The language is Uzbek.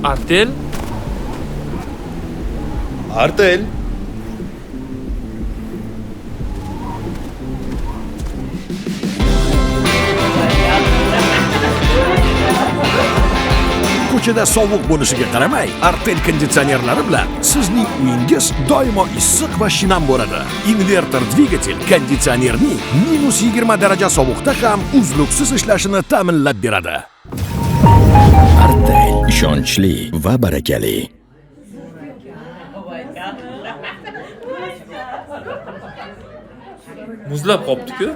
Artel? Artel. Ko'chada sovuq bo'lishiga qaramay, Artel konditsionerlari bilan sizning uyingiz doimo issiq va shinam bo'ladi. Inverter dvigatel konditsionerning -20 daraja sovuqda ham uzluksiz ishlashini ta'minlab beradi. Artel ishonchli va barakali. Muzlab qopti-ku.